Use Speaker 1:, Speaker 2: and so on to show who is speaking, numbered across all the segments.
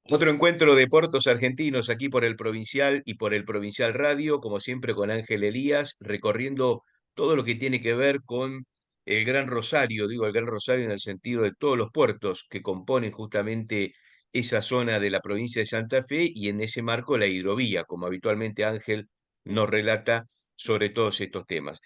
Speaker 1: Otro encuentro de puertos argentinos aquí por el Provincial y por el Provincial Radio, como siempre con Ángel Elías, recorriendo todo lo que tiene que ver con el Gran Rosario, digo el Gran Rosario en el sentido de todos los puertos que componen justamente esa zona de la provincia de Santa Fe y en ese marco la hidrovía, como habitualmente Ángel nos relata sobre todos estos temas.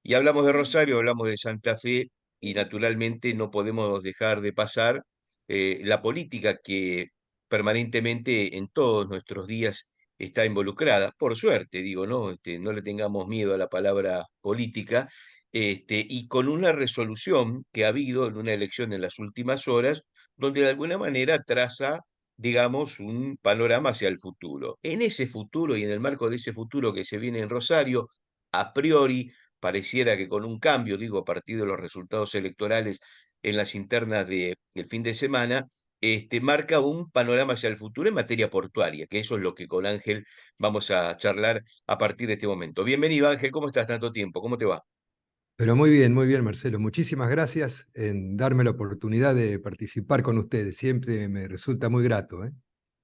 Speaker 1: Y hablamos de Rosario, hablamos de Santa Fe y naturalmente no podemos dejar de pasar la política que permanentemente en todos nuestros días está involucrada, por suerte, digo, ¿no? No le tengamos miedo a la palabra política, y con una resolución que ha habido en una elección en las últimas horas, donde de alguna manera traza, digamos, un panorama hacia el futuro. En ese futuro y en el marco de ese futuro que se viene en Rosario, a priori, pareciera que con un cambio, digo, a partir de los resultados electorales en las internas del fin de semana, marca un panorama hacia el futuro en materia portuaria, que eso es lo que con Ángel vamos a charlar a partir de este momento. Bienvenido Ángel, ¿cómo estás tanto tiempo? ¿Cómo te va?
Speaker 2: Pero muy bien, Marcelo. Muchísimas gracias en darme la oportunidad de participar con ustedes. Siempre me resulta muy grato, ¿eh?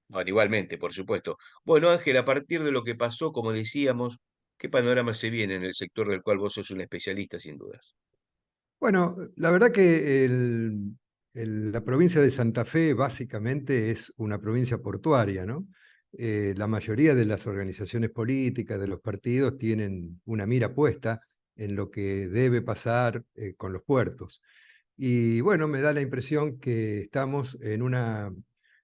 Speaker 1: Bueno, igualmente, por supuesto. Bueno Ángel, a partir de lo que pasó, como decíamos, ¿qué panorama se viene en el sector del cual vos sos un especialista sin dudas?
Speaker 2: Bueno, la verdad que la provincia de Santa Fe básicamente es una provincia portuaria, ¿no? La mayoría de las organizaciones políticas, de los partidos, tienen una mira puesta en lo que debe pasar con los puertos. Y bueno, me da la impresión que estamos en una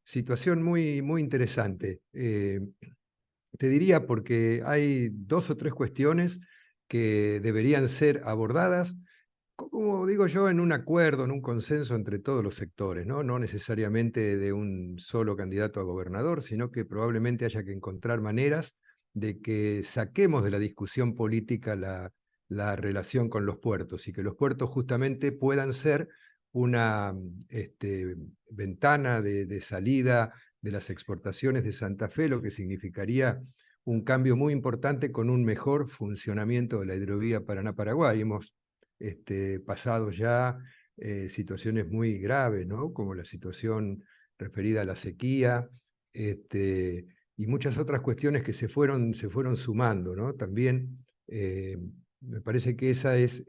Speaker 2: situación muy interesante. Te diría porque hay dos o tres cuestiones que deberían ser abordadas, como digo yo, en un acuerdo, en un consenso entre todos los sectores, ¿no? No necesariamente de un solo candidato a gobernador, sino que probablemente haya que encontrar maneras de que saquemos de la discusión política la relación con los puertos y que los puertos justamente puedan ser una ventana de salida de las exportaciones de Santa Fe, lo que significaría un cambio muy importante con un mejor funcionamiento de la hidrovía Paraná-Paraguay. Hemos pasado ya situaciones muy graves, ¿no? Como la situación referida a la sequía, este, y muchas otras cuestiones que se fueron sumando, ¿no? También me parece que esa es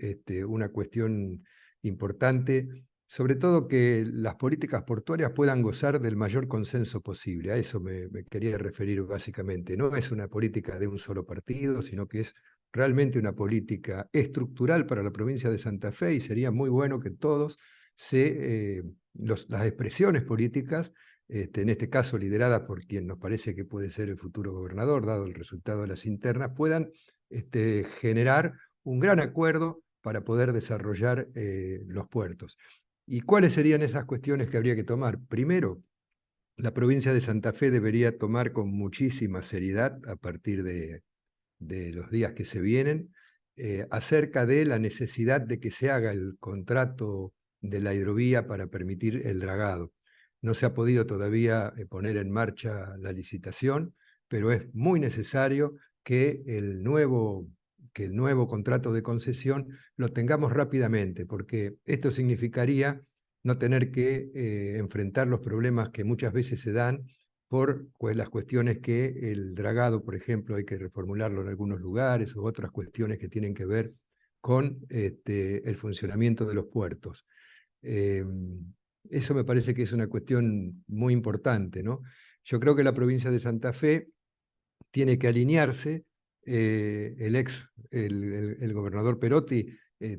Speaker 2: una cuestión importante, sobre todo que las políticas portuarias puedan gozar del mayor consenso posible. A eso me quería referir básicamente. No es una política de un solo partido, sino que es realmente una política estructural para la provincia de Santa Fe y sería muy bueno que todos las expresiones políticas, en este caso lideradas por quien nos parece que puede ser el futuro gobernador, dado el resultado de las internas, puedan generar un gran acuerdo para poder desarrollar los puertos. ¿Y cuáles serían esas cuestiones que habría que tomar? Primero, la provincia de Santa Fe debería tomar con muchísima seriedad a partir de los días que se vienen, acerca de la necesidad de que se haga el contrato de la hidrovía para permitir el dragado. No se ha podido todavía poner en marcha la licitación, pero es muy necesario que el nuevo contrato de concesión lo tengamos rápidamente, porque esto significaría no tener que enfrentar los problemas que muchas veces se dan por pues, las cuestiones que el dragado, por ejemplo, hay que reformularlo en algunos lugares, u otras cuestiones que tienen que ver con el funcionamiento de los puertos. Eh, Eso me parece que es una cuestión muy importante, ¿no? Yo creo que la provincia de Santa Fe tiene que alinearse. El gobernador Perotti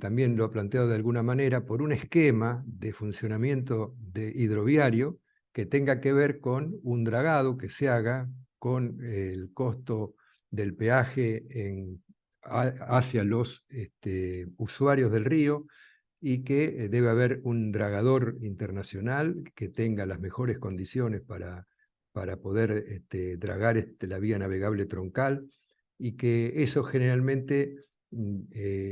Speaker 2: también lo ha planteado de alguna manera por un esquema de funcionamiento de hidroviario que tenga que ver con un dragado que se haga con el costo del peaje hacia los usuarios del río y que debe haber un dragador internacional que tenga las mejores condiciones para poder dragar la vía navegable troncal y que eso generalmente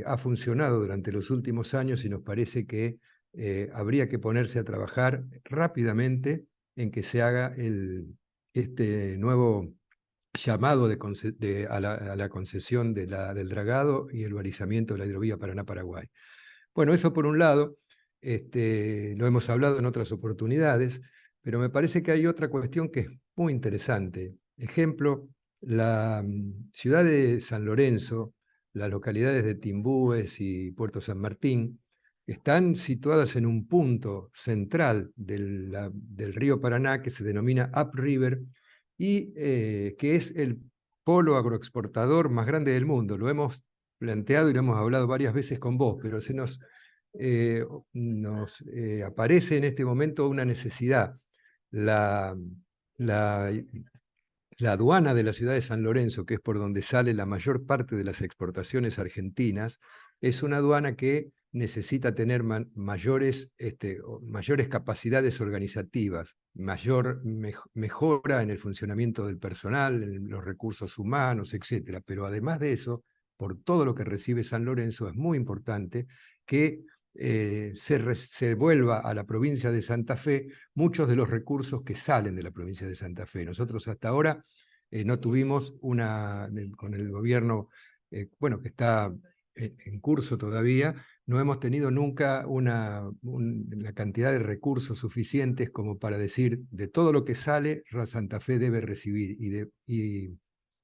Speaker 2: ha funcionado durante los últimos años y nos parece que habría que ponerse a trabajar rápidamente en que se haga este nuevo llamado a la concesión del dragado y el balizamiento de la hidrovía Paraná-Paraguay. Bueno, eso por un lado, lo hemos hablado en otras oportunidades, pero me parece que hay otra cuestión que es muy interesante. Ejemplo, la ciudad de San Lorenzo, las localidades de Timbúes y Puerto San Martín, están situadas en un punto central del río Paraná que se denomina Upriver y que es el polo agroexportador más grande del mundo. Lo hemos planteado y lo hemos hablado varias veces con vos, pero nos aparece en este momento una necesidad. La, la, la aduana de la ciudad de San Lorenzo, que es por donde sale la mayor parte de las exportaciones argentinas, es una aduana que necesita tener mayores capacidades organizativas, mejora en el funcionamiento del personal, en los recursos humanos, etcétera. Pero además de eso, por todo lo que recibe San Lorenzo, es muy importante que se vuelva a la provincia de Santa Fe muchos de los recursos que salen de la provincia de Santa Fe. Nosotros hasta ahora no tuvimos con el gobierno, bueno, que está en curso todavía, no hemos tenido nunca la cantidad de recursos suficientes como para decir de todo lo que sale, Santa Fe debe recibir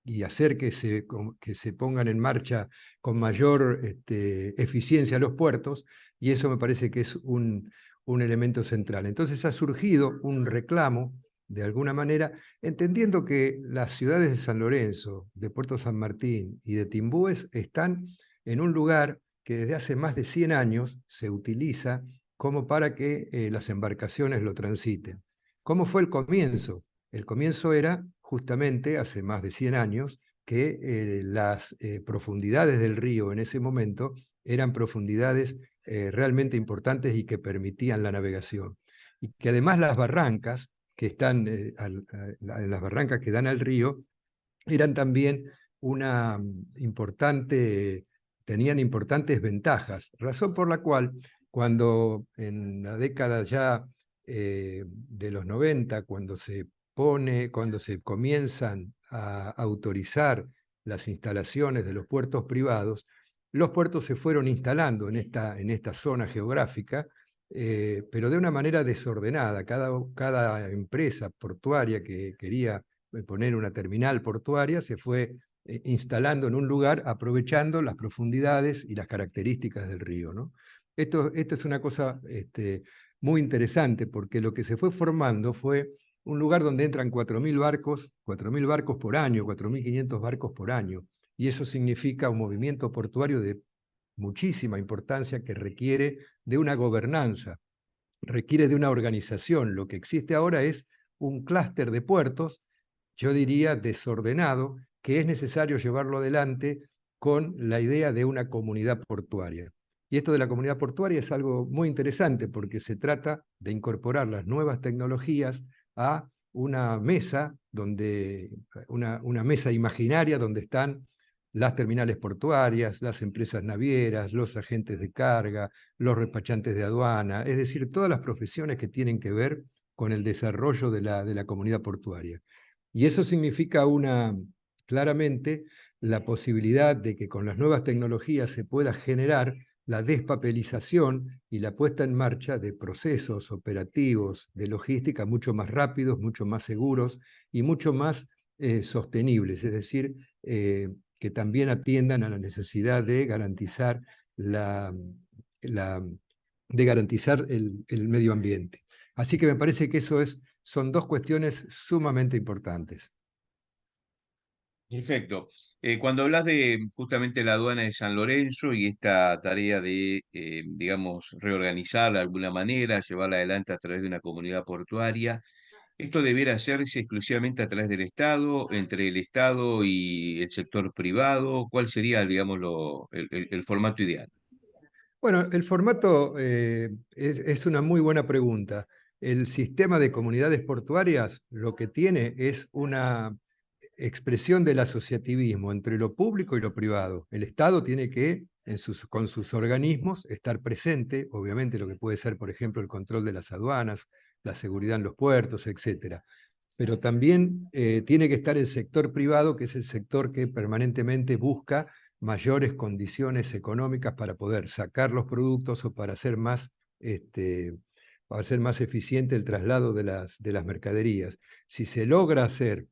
Speaker 2: y hacer que se pongan en marcha con mayor eficiencia los puertos, y eso me parece que es un elemento central. Entonces ha surgido un reclamo, de alguna manera, entendiendo que las ciudades de San Lorenzo, de Puerto San Martín y de Timbúes están en un lugar que desde hace más de 100 años se utiliza como para que las embarcaciones lo transiten. ¿Cómo fue el comienzo? El comienzo era justamente hace más de 100 años que las profundidades del río en ese momento eran profundidades realmente importantes y que permitían la navegación. Y que además las barrancas que están, las barrancas que dan al río, eran también una importante, tenían importantes ventajas, razón por la cual cuando en la década ya de los 90, cuando se comienzan a autorizar las instalaciones de los puertos privados, los puertos se fueron instalando en esta zona geográfica, pero de una manera desordenada. Cada empresa portuaria que quería poner una terminal portuaria se fue instalando en un lugar aprovechando las profundidades y las características del río, ¿no? Esto es una cosa muy interesante porque lo que se fue formando fue un lugar donde entran 4.000 barcos por año, 4.500 barcos por año, y eso significa un movimiento portuario de muchísima importancia que requiere de una gobernanza, requiere de una organización. Lo que existe ahora es un clúster de puertos, yo diría desordenado, que es necesario llevarlo adelante con la idea de una comunidad portuaria. Y esto de la comunidad portuaria es algo muy interesante porque se trata de incorporar las nuevas tecnologías a una mesa una mesa imaginaria donde están las terminales portuarias, las empresas navieras, los agentes de carga, los despachantes de aduana, es decir, todas las profesiones que tienen que ver con el desarrollo de la comunidad portuaria. Y eso significa claramente la posibilidad de que con las nuevas tecnologías se pueda generar la despapelización y la puesta en marcha de procesos operativos de logística mucho más rápidos, mucho más seguros y mucho más sostenibles, es decir, que también atiendan a la necesidad de garantizar, la, la, de garantizar el medio ambiente. Así que me parece que son dos cuestiones sumamente importantes.
Speaker 1: Perfecto. Cuando hablas de justamente la aduana de San Lorenzo y esta tarea de, digamos, reorganizarla de alguna manera, llevarla adelante a través de una comunidad portuaria, ¿esto debiera hacerse exclusivamente a través del Estado, entre el Estado y el sector privado? ¿Cuál sería, digamos, el formato ideal?
Speaker 2: Bueno, el formato es una muy buena pregunta. El sistema de comunidades portuarias lo que tiene es una expresión del asociativismo entre lo público y lo privado. El Estado tiene que, con sus organismos, estar presente, obviamente lo que puede ser, por ejemplo, el control de las aduanas, la seguridad en los puertos, etcétera. Pero también tiene que estar el sector privado, que es el sector que permanentemente busca mayores condiciones económicas para poder sacar los productos o para hacer más, este, va a ser más eficiente el traslado de las mercaderías. Si se logra hacer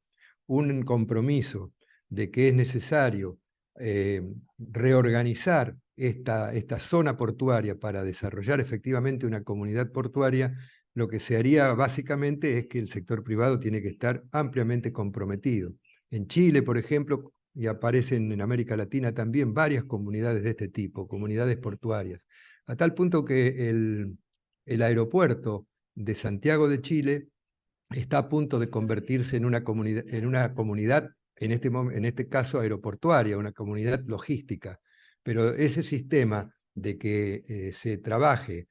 Speaker 2: un compromiso de que es necesario reorganizar esta zona portuaria para desarrollar efectivamente una comunidad portuaria, lo que se haría básicamente es que el sector privado tiene que estar ampliamente comprometido. En Chile, por ejemplo, y aparecen en América Latina también varias comunidades de este tipo, comunidades portuarias, a tal punto que el aeropuerto de Santiago de Chile está a punto de convertirse en una comunidad, en este caso aeroportuaria, una comunidad logística. Pero ese sistema de que se trabaje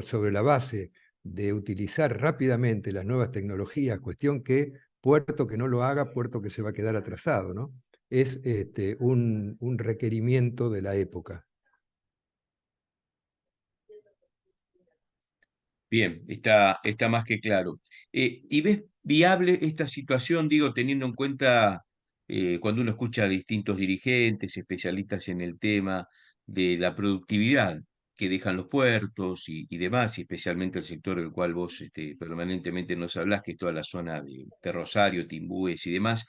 Speaker 2: sobre la base de utilizar rápidamente las nuevas tecnologías, cuestión que puerto que no lo haga, puerto que se va a quedar atrasado, ¿no? Es un requerimiento de la época.
Speaker 1: Bien, está más que claro. ¿Y ves viable esta situación, digo, teniendo en cuenta cuando uno escucha a distintos dirigentes, especialistas en el tema de la productividad que dejan los puertos y demás, y especialmente el sector del cual vos permanentemente nos hablás, que es toda la zona de Rosario, Timbúes y demás,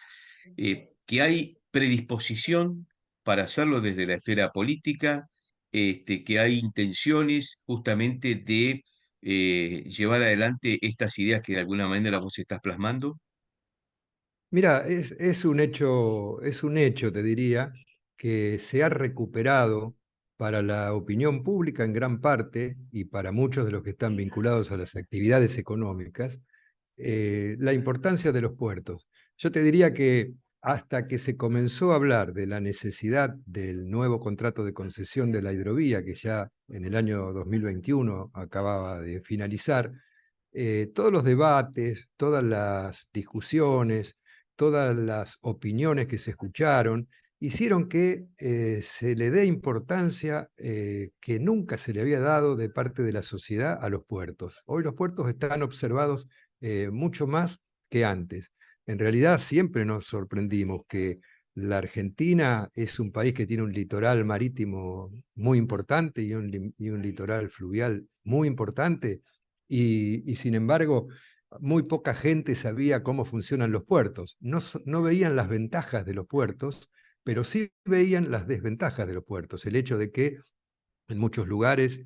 Speaker 1: que hay predisposición para hacerlo desde la esfera política, que hay intenciones justamente de llevar adelante estas ideas que de alguna manera vos estás plasmando?
Speaker 2: Mira, es un hecho, te diría, que se ha recuperado para la opinión pública en gran parte y para muchos de los que están vinculados a las actividades económicas, la importancia de los puertos. Yo te diría que hasta que se comenzó a hablar de la necesidad del nuevo contrato de concesión de la hidrovía, que ya en el año 2021 acababa de finalizar, todos los debates, todas las discusiones, todas las opiniones que se escucharon, hicieron que se le dé importancia que nunca se le había dado de parte de la sociedad a los puertos. Hoy los puertos están observados mucho más que antes. En realidad siempre nos sorprendimos que la Argentina es un país que tiene un litoral marítimo muy importante y un litoral fluvial muy importante, y sin embargo muy poca gente sabía cómo funcionan los puertos. No veían las ventajas de los puertos, pero sí veían las desventajas de los puertos. El hecho de que en muchos lugares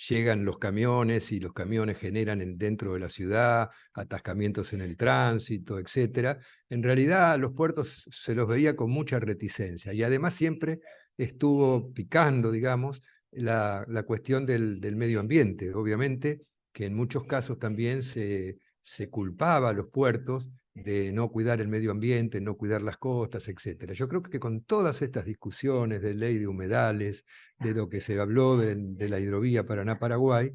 Speaker 2: llegan los camiones y los camiones generan dentro de la ciudad atascamientos en el tránsito, etcétera. En realidad los puertos se los veía con mucha reticencia y además siempre estuvo picando, digamos, la cuestión del medio ambiente. Obviamente que en muchos casos también se culpaba a los puertos de no cuidar el medio ambiente, no cuidar las costas, etcétera. Yo creo que con todas estas discusiones de ley de humedales, de lo que se habló de la hidrovía Paraná-Paraguay,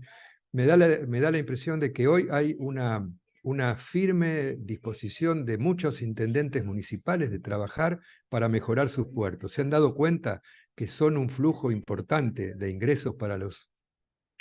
Speaker 2: me da la impresión de que hoy hay una firme disposición de muchos intendentes municipales de trabajar para mejorar sus puertos. Se han dado cuenta que son un flujo importante de ingresos para los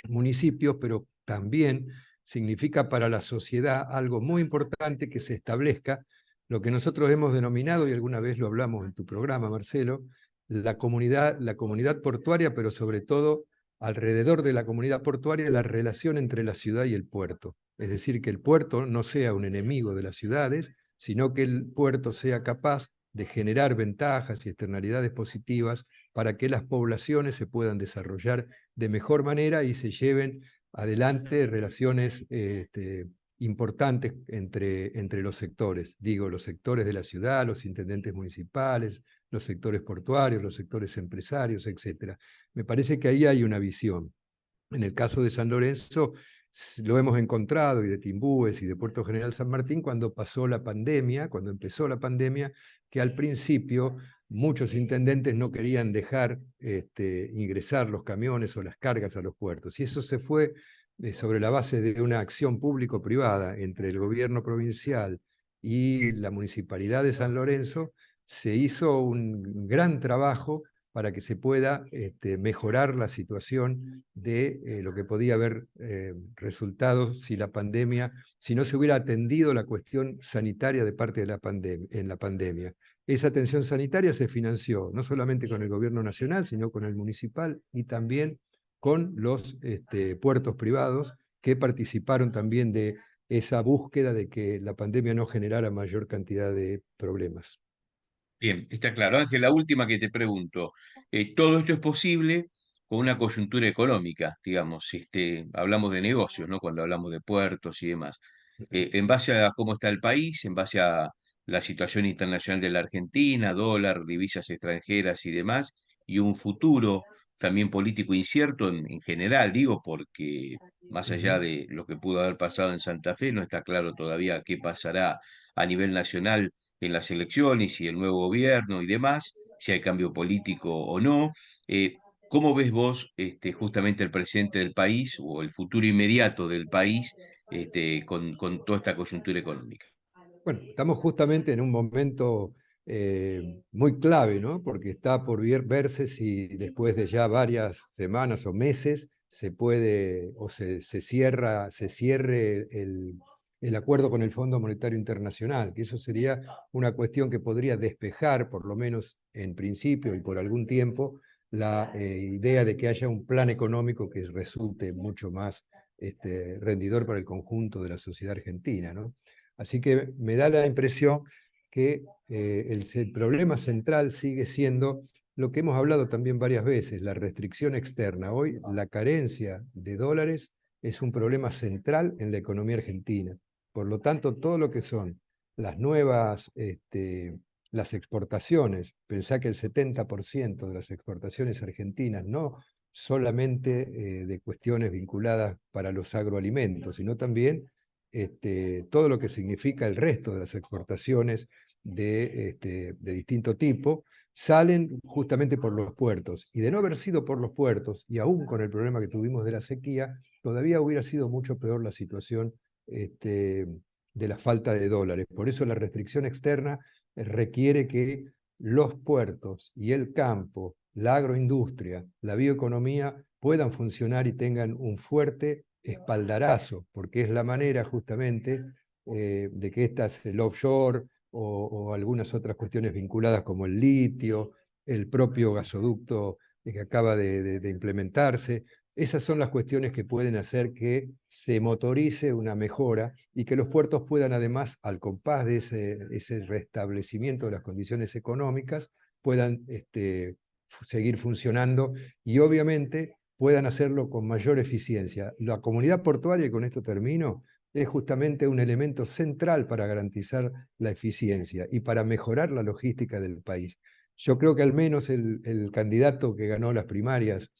Speaker 2: municipios, pero también significa para la sociedad algo muy importante que se establezca lo que nosotros hemos denominado, y alguna vez lo hablamos en tu programa, Marcelo, la comunidad portuaria, pero sobre todo alrededor de la comunidad portuaria, la relación entre la ciudad y el puerto. Es decir, que el puerto no sea un enemigo de las ciudades, sino que el puerto sea capaz de generar ventajas y externalidades positivas para que las poblaciones se puedan desarrollar de mejor manera y se lleven adelante relaciones importantes entre los sectores. Digo, los sectores de la ciudad, los intendentes municipales, los sectores portuarios, los sectores empresarios, etcétera. Me parece que ahí hay una visión. En el caso de San Lorenzo, lo hemos encontrado, y de Timbúes y de Puerto General San Martín, cuando pasó la pandemia, cuando empezó la pandemia, que al principio muchos intendentes no querían dejar ingresar los camiones o las cargas a los puertos. Y eso se fue sobre la base de una acción público-privada entre el gobierno provincial y la municipalidad de San Lorenzo. Se hizo un gran trabajo para que se pueda mejorar la situación de lo que podía haber resultado si la pandemia, si no se hubiera atendido la cuestión sanitaria de parte de en la pandemia. Esa atención sanitaria se financió no solamente con el gobierno nacional, sino con el municipal y también con los puertos privados que participaron también de esa búsqueda de que la pandemia no generara mayor cantidad de problemas.
Speaker 1: Bien, está claro. Ángel, la última que te pregunto. Todo esto es posible con una coyuntura económica, digamos, hablamos de negocios, ¿no? Cuando hablamos de puertos y demás. En base a cómo está el país, en base a la situación internacional de la Argentina, dólar, divisas extranjeras y demás, y un futuro también político incierto en general, digo, porque más allá
Speaker 2: Ujú.
Speaker 1: de lo que pudo haber pasado en Santa Fe, no está claro todavía qué pasará a nivel nacional en las elecciones y el nuevo gobierno y demás, si hay cambio político o no. Eh, ¿Cómo ves vos justamente el presente del país o el futuro inmediato del país con toda esta coyuntura económica?
Speaker 2: Bueno, estamos justamente en un momento muy clave, ¿no? Porque está por verse si después de ya varias semanas o meses se puede o se cierre el acuerdo con el Fondo Monetario Internacional, que eso sería una cuestión que podría despejar, por lo menos en principio y por algún tiempo, la idea de que haya un plan económico que resulte mucho más rendidor para el conjunto de la sociedad argentina, ¿no? Así que me da la impresión que el problema central sigue siendo lo que hemos hablado también varias veces, la restricción externa. Hoy la carencia de dólares es un problema central en la economía argentina. Por lo tanto, todo lo que son las nuevas, las exportaciones, pensá que el 70% de las exportaciones argentinas no solamente de cuestiones vinculadas para los agroalimentos, sino también todo lo que significa el resto de las exportaciones de distinto tipo, salen justamente por los puertos. Y de no haber sido por los puertos, y aún con el problema que tuvimos de la sequía, todavía hubiera sido mucho peor la situación de la falta de dólares. Por eso la restricción externa requiere que los puertos y el campo, la agroindustria, la bioeconomía puedan funcionar y tengan un fuerte espaldarazo, porque es la manera justamente de que estas, el offshore o algunas otras cuestiones vinculadas como el litio, el propio gasoducto que acaba de implementarse, esas son las cuestiones que pueden hacer que se motorice una mejora y que los puertos puedan además, al compás de ese restablecimiento de las condiciones económicas, puedan seguir funcionando y obviamente puedan hacerlo con mayor eficiencia. La comunidad portuaria, y con esto termino, es justamente un elemento central para garantizar la eficiencia y para mejorar la logística del país. Yo creo que al menos el candidato que ganó las primarias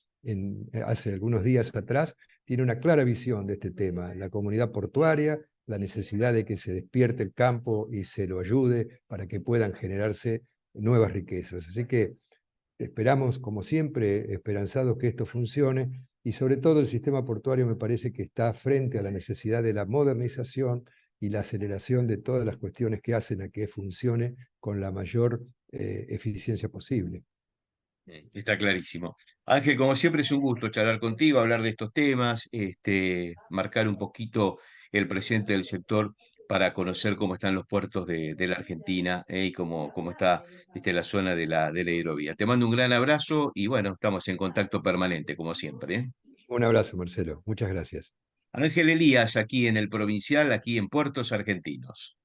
Speaker 2: hace algunos días atrás tiene una clara visión de este tema, la comunidad portuaria, la necesidad de que se despierte el campo y se lo ayude para que puedan generarse nuevas riquezas. Así que esperamos, como siempre, esperanzados que esto funcione y sobre todo el sistema portuario me parece que está frente a la necesidad de la modernización y la aceleración de todas las cuestiones que hacen a que funcione con la mayor eficiencia posible.
Speaker 1: Está clarísimo. Ángel, como siempre es un gusto charlar contigo, hablar de estos temas, marcar un poquito el presente del sector para conocer cómo están los puertos de la Argentina, y cómo está la zona de la hidrovía. Te mando un gran abrazo y bueno, estamos en contacto permanente, como siempre, ¿eh?
Speaker 2: Un abrazo, Marcelo. Muchas gracias.
Speaker 1: Ángel Elías, aquí en el Provincial, aquí en Puertos Argentinos.